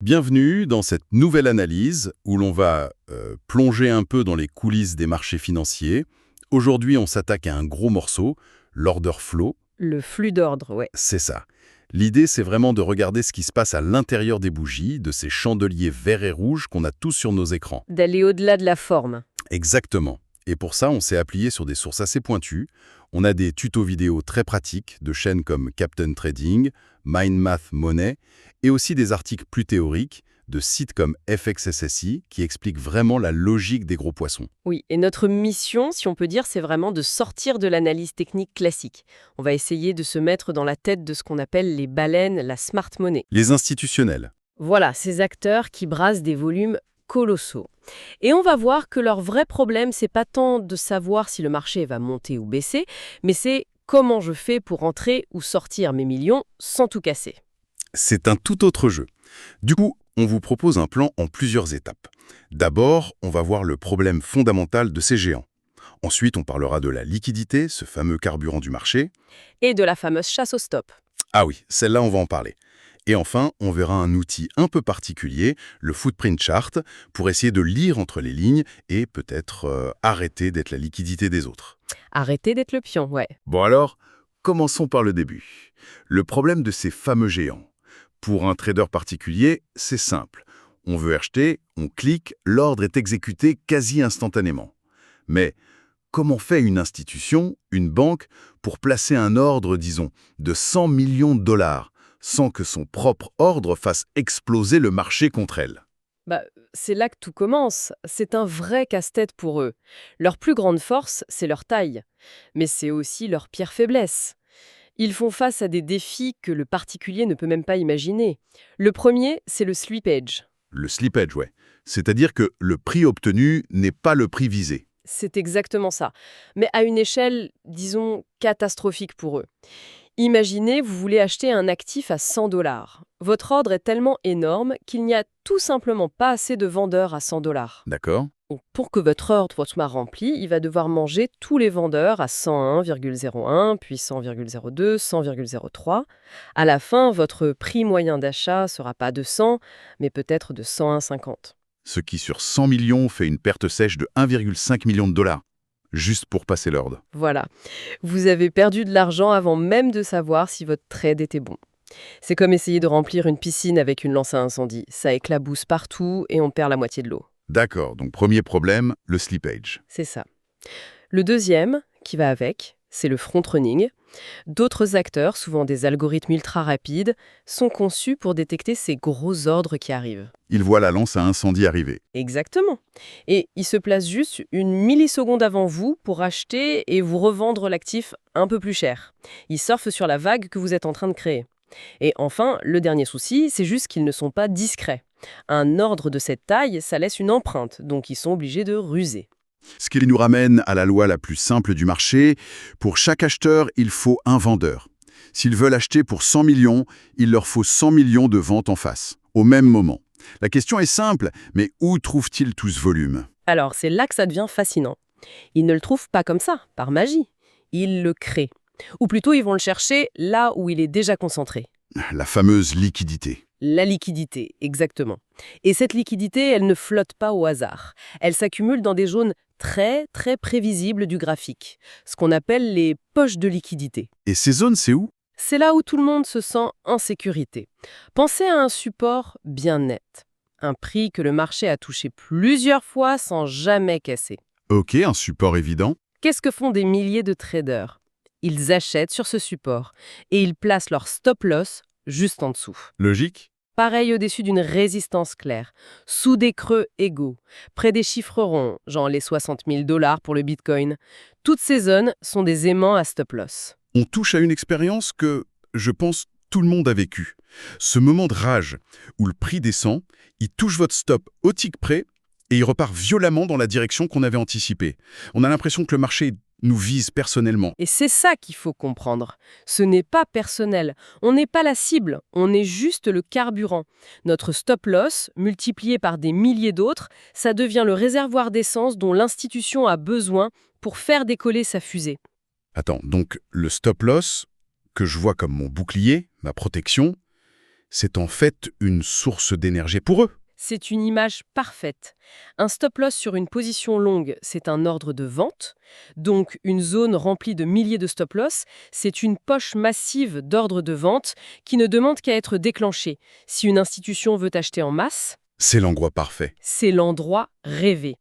Bienvenue dans cette nouvelle analyse où l'on va plonger un peu dans les coulisses des marchés financiers. Aujourd'hui, on s'attaque à un gros morceau, l'order flow, Le flux d'ordre, ouais. c'est ça. L'idée, c'est vraiment de regarder ce qui se passe à l'intérieur des bougies, de ces chandeliers verts et rouges qu'on a tous sur nos écrans. D'aller au-delà de la forme. Exactement. Et pour ça, on s'est appuyé sur des sources assez pointues. On a des tutos vidéo très pratiques de chaînes comme Captain Trading, MindMath Money, et aussi des articles plus théoriques de sites comme FXSSI qui expliquent vraiment la logique des gros poissons. Oui, et notre mission, si on peut dire, c'est vraiment de sortir de l'analyse technique classique. On va essayer de se mettre dans la tête de ce qu'on appelle les baleines, la smart money. Les institutionnels. Voilà, ces acteurs qui brassent des volumes colossaux. Et on va voir que leur vrai problème, c'est pas tant de savoir si le marché va monter ou baisser, mais c'est comment je fais pour entrer ou sortir mes millions sans tout casser. C'est un tout autre jeu. Du coup, on vous propose un plan en plusieurs étapes. D'abord, on va voir le problème fondamental de ces géants. Ensuite, on parlera de la liquidité, ce fameux carburant du marché. Et de la fameuse chasse au stop. Ah oui, celle-là, on va en parler. Et enfin, on verra un outil un peu particulier, le footprint chart, pour essayer de lire entre les lignes et peut-être arrêter d'être la liquidité des autres. Arrêtez d'être le pion, ouais. Bon alors, commençons par le début. Le problème de ces fameux géants. Pour un trader particulier, c'est simple. On veut acheter, on clique, l'ordre est exécuté quasi instantanément. Mais comment fait une institution, une banque, pour placer un ordre, disons, de 100 millions de dollars, sans que son propre ordre fasse exploser le marché contre elle? Bah, c'est là que tout commence. C'est un vrai casse-tête pour eux. Leur plus grande force, c'est leur taille. Mais c'est aussi leur pire faiblesse. Ils font face à des défis que le particulier ne peut même pas imaginer. Le premier, c'est le slippage. Le slippage, ouais. C'est-à-dire que le prix obtenu n'est pas le prix visé. C'est exactement ça. Mais à une échelle, disons, catastrophique pour eux. Imaginez, vous voulez acheter un actif à 100 dollars. Votre ordre est tellement énorme qu'il n'y a tout simplement pas assez de vendeurs à 100 dollars. D'accord? Donc, pour que votre ordre soit rempli, il va devoir manger tous les vendeurs à 101,01, puis 100,02, 100,03. À la fin, votre prix moyen d'achat sera pas de 100, mais peut-être de 101,50. Ce qui, sur 100 millions, fait une perte sèche de 1,5 million de dollars, juste pour passer l'ordre. Voilà. Vous avez perdu de l'argent avant même de savoir si votre trade était bon. C'est comme essayer de remplir une piscine avec une lance à incendie. Ça éclabousse partout et on perd la moitié de l'eau. D'accord, donc premier problème, le slippage. C'est ça. Le deuxième, qui va avec, c'est le front-running. D'autres acteurs, souvent des algorithmes ultra rapides, sont conçus pour détecter ces gros ordres qui arrivent. Il voit la lance à incendie arriver. Exactement. Et ils se placent juste une milliseconde avant vous pour acheter et vous revendre l'actif un peu plus cher. Ils surfent sur la vague que vous êtes en train de créer. Et enfin, le dernier souci, c'est juste qu'ils ne sont pas discrets. Un ordre de cette taille, ça laisse une empreinte, donc ils sont obligés de ruser. Ce qui nous ramène à la loi la plus simple du marché. Pour chaque acheteur, il faut un vendeur. S'ils veulent acheter pour 100 millions, il leur faut 100 millions de ventes en face, au même moment. La question est simple, mais où trouvent-ils tout ce volume? Alors, c'est là que ça devient fascinant. Ils ne le trouvent pas comme ça, par magie. Ils le créent. Ou plutôt, ils vont le chercher là où il est déjà concentré. La fameuse liquidité. La liquidité, exactement. Et cette liquidité, elle ne flotte pas au hasard. Elle s'accumule dans des zones très, très prévisibles du graphique, ce qu'on appelle les poches de liquidité. Et ces zones, c'est où? C'est là où tout le monde se sent en sécurité. Pensez à un support bien net. Un prix que le marché a touché plusieurs fois sans jamais casser. Ok, un support évident. Qu'est-ce que font des milliers de traders? Ils achètent sur ce support et ils placent leur stop-loss juste en dessous. Logique? Pareil au-dessus d'une résistance claire, sous des creux égaux, près des chiffres ronds, genre les 60 000 dollars pour le Bitcoin. Toutes ces zones sont des aimants à stop-loss. On touche à une expérience que, je pense, tout le monde a vécu. Ce moment de rage où le prix descend, il touche votre stop au tic près et il repart violemment dans la direction qu'on avait anticipée. On a l'impression que le marché nous vise personnellement. Et c'est ça qu'il faut comprendre. Ce n'est pas personnel. On n'est pas la cible, on est juste le carburant. Notre stop-loss, multiplié par des milliers d'autres, ça devient le réservoir d'essence dont l'institution a besoin pour faire décoller sa fusée. Attends, donc le stop-loss, que je vois comme mon bouclier, ma protection, C'est en fait une source d'énergie pour eux. C'est une image parfaite. Un stop-loss sur une position longue, c'est un ordre de vente. Donc, une zone remplie de milliers de stop-loss, c'est une poche massive d'ordres de vente qui ne demande qu'à être déclenchée. Si une institution veut acheter en masse, C'est l'endroit parfait. c'est l'endroit rêvé.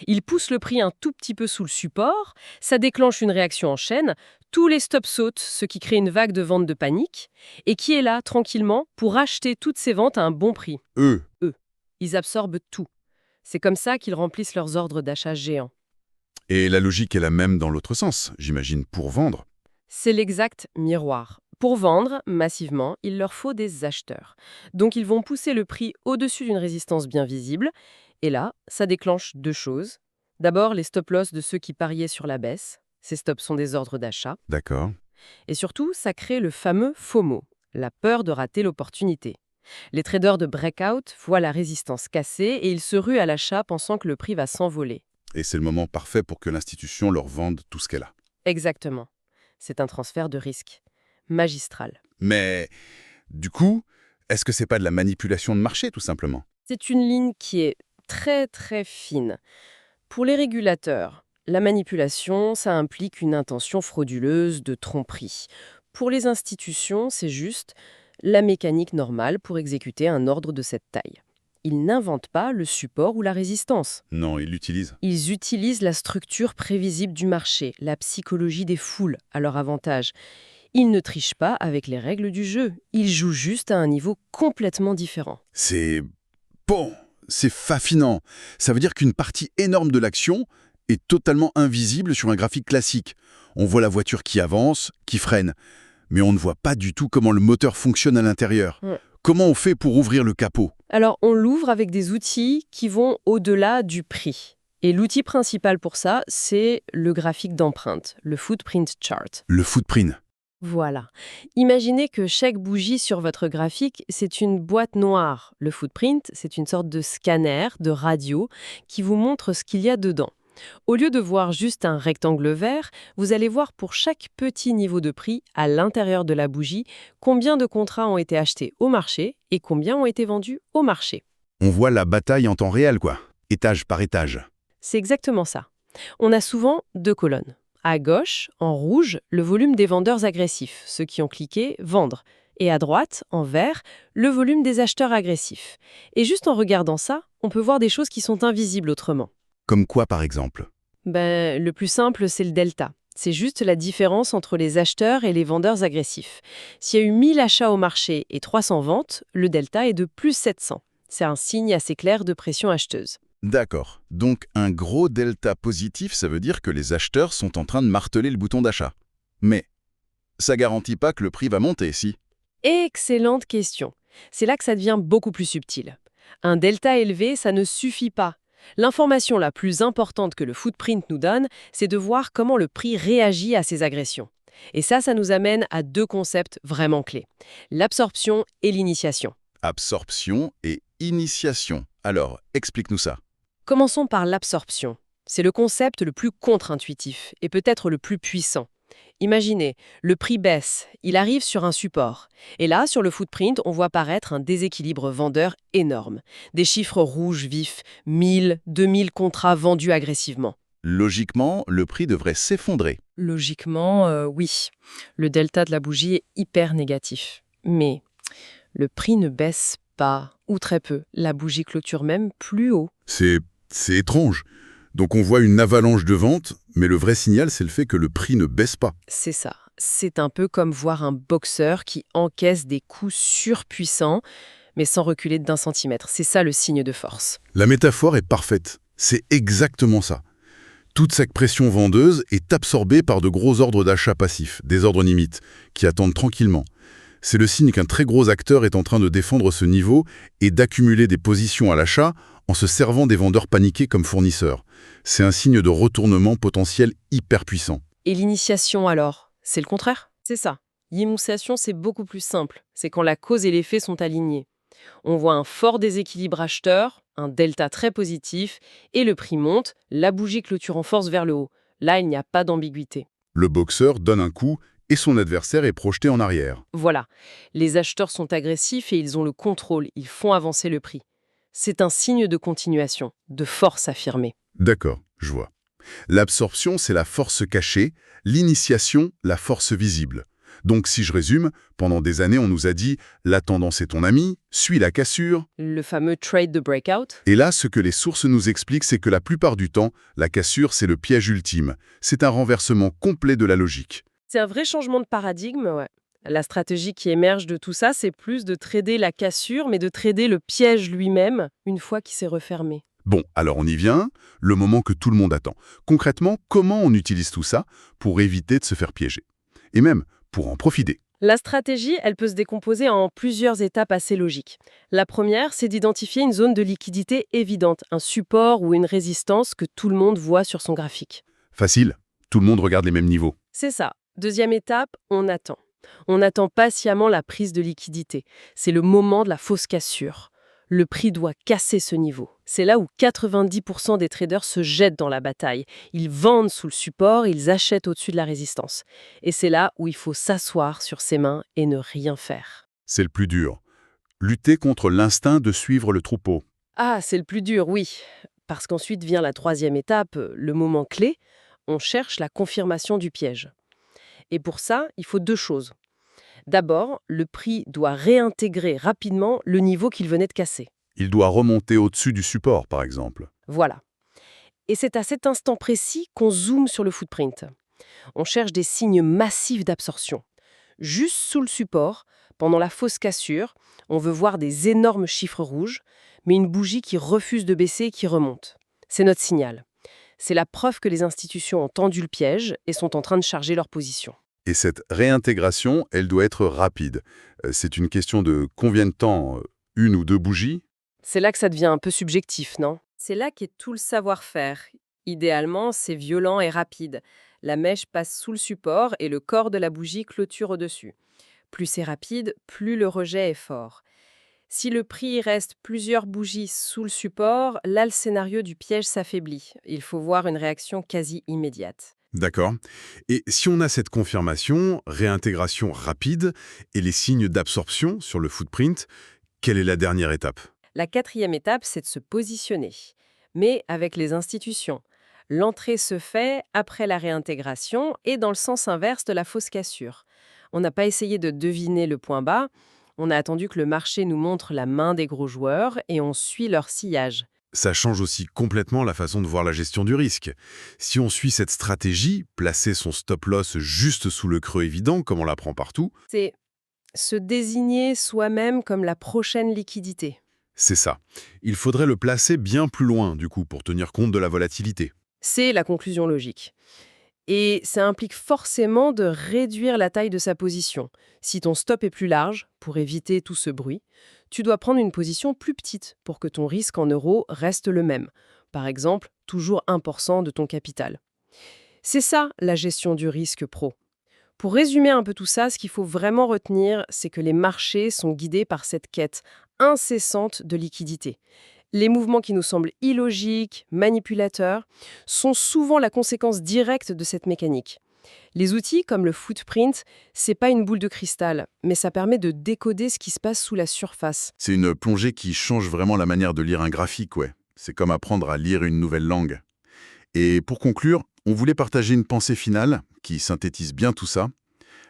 Il pousse le prix un tout petit peu sous le support, ça déclenche une réaction en chaîne, tous les stops sautent, ce qui crée une vague de vente de panique, et qui est là, tranquillement, pour acheter toutes ces ventes à un bon prix. Eux, Ils absorbent tout. C'est comme ça qu'ils remplissent leurs ordres d'achat géants. et la logique est la même dans l'autre sens, j'imagine, pour vendre. C'est l'exact miroir. Pour vendre massivement, il leur faut des acheteurs. Donc ils vont pousser le prix au-dessus d'une résistance bien visible. Et là, ça déclenche deux choses. D'abord, les stop-loss de ceux qui pariaient sur la baisse. Ces stops sont des ordres d'achat. D'accord. Et surtout, ça crée le fameux FOMO, la peur de rater l'opportunité. Les traders de breakout voient la résistance cassée et ils se ruent à l'achat pensant que le prix va s'envoler. Et c'est le moment parfait pour que l'institution leur vende tout ce qu'elle a. Exactement. C'est un transfert de risque. Magistral. Mais, du coup, est-ce que c'est pas de la manipulation de marché, tout simplement? C'est une ligne qui est très très fine. Pour les régulateurs, la manipulation, ça implique une intention frauduleuse de tromperie. Pour les institutions, c'est juste la mécanique normale pour exécuter un ordre de cette taille. Ils n'inventent pas le support ou la résistance. Non, ils l'utilisent. Ils utilisent la structure prévisible du marché, la psychologie des foules à leur avantage. Ils ne trichent pas avec les règles du jeu. Ils jouent juste à un niveau complètement différent. C'est... bon, c'est fascinant. Ça veut dire qu'une partie énorme de l'action est totalement invisible sur un graphique classique. On voit la voiture qui avance, qui freine. Mais on ne voit pas du tout comment le moteur fonctionne à l'intérieur. Ouais. Comment on fait pour ouvrir le capot? Alors, on l'ouvre avec des outils qui vont au-delà du prix. Et l'outil principal pour ça, c'est le graphique d'empreinte, le footprint chart. Le footprint. Voilà. Imaginez que chaque bougie sur votre graphique, c'est une boîte noire. Le footprint, c'est une sorte de scanner, de radio, qui vous montre ce qu'il y a dedans. Au lieu de voir juste un rectangle vert, vous allez voir pour chaque petit niveau de prix, à l'intérieur de la bougie, combien de contrats ont été achetés au marché et combien ont été vendus au marché. On voit la bataille en temps réel, quoi. Étage par étage. C'est exactement ça. On a souvent deux colonnes. À gauche, en rouge, le volume des vendeurs agressifs, ceux qui ont cliqué « Vendre ». Et à droite, en vert, le volume des acheteurs agressifs. Et juste en regardant ça, on peut voir des choses qui sont invisibles autrement. Comme quoi, par exemple? Le plus simple, c'est le delta. C'est juste la différence entre les acheteurs et les vendeurs agressifs. S'il y a eu 1000 achats au marché et 300 ventes, le delta est de plus 700. C'est un signe assez clair de pression acheteuse. D'accord. Donc un gros delta positif, ça veut dire que les acheteurs sont en train de marteler le bouton d'achat. Mais ça garantit pas que le prix va monter, si? Excellente question. C'est là que ça devient beaucoup plus subtil. Un delta élevé, ça ne suffit pas. L'information la plus importante que le footprint nous donne, c'est de voir comment le prix réagit à ces agressions. Et ça nous amène à deux concepts vraiment clés. L'absorption et l'initiation. Absorption et initiation. Alors, explique-nous ça. Commençons par l'absorption. C'est le concept le plus contre-intuitif et peut-être le plus puissant. Imaginez, le prix baisse, il arrive sur un support. Et là, sur le footprint, on voit apparaître un déséquilibre vendeur énorme. Des chiffres rouges vifs, 1000, 2000 contrats vendus agressivement. Logiquement, le prix devrait s'effondrer. Logiquement, oui. Le delta de la bougie est hyper négatif. Mais le prix ne baisse pas, ou très peu. La bougie clôture même plus haut. C'est étrange. Donc on voit une avalanche de ventes, mais le vrai signal, c'est le fait que le prix ne baisse pas. C'est ça. C'est un peu comme voir un boxeur qui encaisse des coups surpuissants, mais sans reculer d'un centimètre. C'est ça le signe de force. La métaphore est parfaite. C'est exactement ça. Toute cette pression vendeuse est absorbée par de gros ordres d'achat passifs, des ordres limites, qui attendent tranquillement. C'est le signe qu'un très gros acteur est en train de défendre ce niveau et d'accumuler des positions à l'achat en se servant des vendeurs paniqués comme fournisseurs. C'est un signe de retournement potentiel hyper puissant. Et l'initiation alors? C'est le contraire? C'est ça. L'initiation, c'est beaucoup plus simple. C'est quand la cause et l'effet sont alignés. On voit un fort déséquilibre acheteur, un delta très positif, et le prix monte, la bougie clôture en force vers le haut. Là, il n'y a pas d'ambiguïté. Le boxeur donne un coup et son adversaire est projeté en arrière. Voilà, les acheteurs sont agressifs et ils ont le contrôle, ils font avancer le prix. C'est un signe de continuation, de force affirmée. D'accord, je vois. L'absorption, c'est la force cachée, l'initiation, la force visible. Donc si je résume, pendant des années, on nous a dit « la tendance est ton ami, suis la cassure ». Le fameux trade de breakout. Et là, ce que les sources nous expliquent, c'est que la plupart du temps, la cassure, c'est le piège ultime. C'est un renversement complet de la logique. C'est un vrai changement de paradigme, ouais. La stratégie qui émerge de tout ça, c'est plus de trader la cassure, mais de trader le piège lui-même, une fois qu'il s'est refermé. Bon, alors on y vient, le moment que tout le monde attend. Concrètement, comment on utilise tout ça pour éviter de se faire piéger? Et même pour en profiter. La stratégie, elle peut se décomposer en plusieurs étapes assez logiques. La première, c'est d'identifier une zone de liquidité évidente, un support ou une résistance que tout le monde voit sur son graphique. Facile, tout le monde regarde les mêmes niveaux. C'est ça. Deuxième étape, on attend. On attend patiemment la prise de liquidité. C'est le moment de la fausse cassure. Le prix doit casser ce niveau. C'est là où 90% des traders se jettent dans la bataille. Ils vendent sous le support, ils achètent au-dessus de la résistance. Et c'est là où il faut s'asseoir sur ses mains et ne rien faire. C'est le plus dur. Lutter contre l'instinct de suivre le troupeau. Ah, c'est le plus dur, oui. Parce qu'ensuite vient la troisième étape, le moment clé. On cherche la confirmation du piège. Et pour ça, il faut deux choses. D'abord, le prix doit réintégrer rapidement le niveau qu'il venait de casser. Il doit remonter au-dessus du support, par exemple. Voilà. Et c'est à cet instant précis qu'on zoome sur le footprint. On cherche des signes massifs d'absorption. Juste sous le support, pendant la fausse cassure, on veut voir des énormes chiffres rouges, mais une bougie qui refuse de baisser et qui remonte. C'est notre signal. C'est la preuve que les institutions ont tendu le piège et sont en train de charger leur position. Et cette réintégration, elle doit être rapide. C'est une question de combien de temps? Une ou deux bougies? C'est là que ça devient un peu subjectif, non? C'est là qu'est tout le savoir-faire. Idéalement, c'est violent et rapide. La mèche passe sous le support et le corps de la bougie clôture au-dessus. Plus c'est rapide, plus le rejet est fort. Si le prix reste plusieurs bougies sous le support, là le scénario du piège s'affaiblit. Il faut voir une réaction quasi immédiate. D'accord. Et si on a cette confirmation, réintégration rapide et les signes d'absorption sur le footprint, quelle est la dernière étape? La quatrième étape, c'est de se positionner, mais avec les institutions. L'entrée se fait après la réintégration et dans le sens inverse de la fausse cassure. On n'a pas essayé de deviner le point bas, on a attendu que le marché nous montre la main des gros joueurs et on suit leur sillage. Ça change aussi complètement la façon de voir la gestion du risque. Si on suit cette stratégie, placer son stop-loss juste sous le creux évident, comme on l'apprend partout, C'est se désigner soi-même comme la prochaine liquidité. c'est ça. Il faudrait le placer bien plus loin, du coup, pour tenir compte de la volatilité. C'est la conclusion logique. Et ça implique forcément de réduire la taille de sa position. Si ton stop est plus large, pour éviter tout ce bruit, tu dois prendre une position plus petite pour que ton risque en euros reste le même. Par exemple, toujours 1% de ton capital. C'est ça la gestion du risque pro. Pour résumer un peu tout ça, ce qu'il faut vraiment retenir, c'est que les marchés sont guidés par cette quête incessante de liquidité. Les mouvements qui nous semblent illogiques, manipulateurs, sont souvent la conséquence directe de cette mécanique. Les outils comme le footprint, c'est pas une boule de cristal, mais ça permet de décoder ce qui se passe sous la surface. C'est une plongée qui change vraiment la manière de lire un graphique, ouais. C'est comme apprendre à lire une nouvelle langue. Et pour conclure, on voulait partager une pensée finale qui synthétise bien tout ça.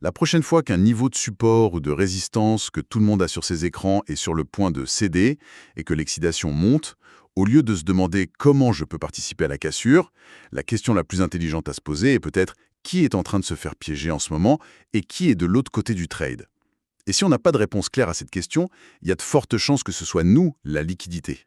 La prochaine fois qu'un niveau de support ou de résistance que tout le monde a sur ses écrans est sur le point de céder et que l'excitation monte, au lieu de se demander comment je peux participer à la cassure, la question la plus intelligente à se poser est peut-être qui est en train de se faire piéger en ce moment et qui est de l'autre côté du trade. Et si on n'a pas de réponse claire à cette question, il y a de fortes chances que ce soit nous, la liquidité.